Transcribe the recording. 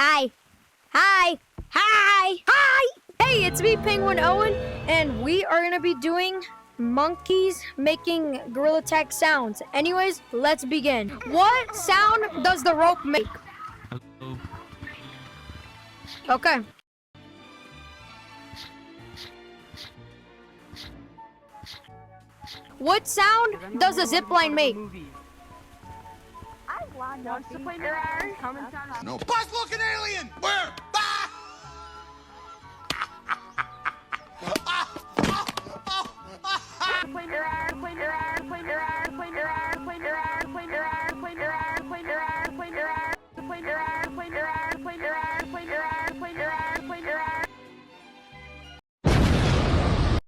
Hi. Hi. Hi. Hi. Hey, it's me, Penguin Owen, and we are going to be doing monkeys making gorilla tag sounds. Anyways, let's begin. What sound does the rope make? Okay. What sound does a zip line make? No. Buzz looking alien! Where? Ah!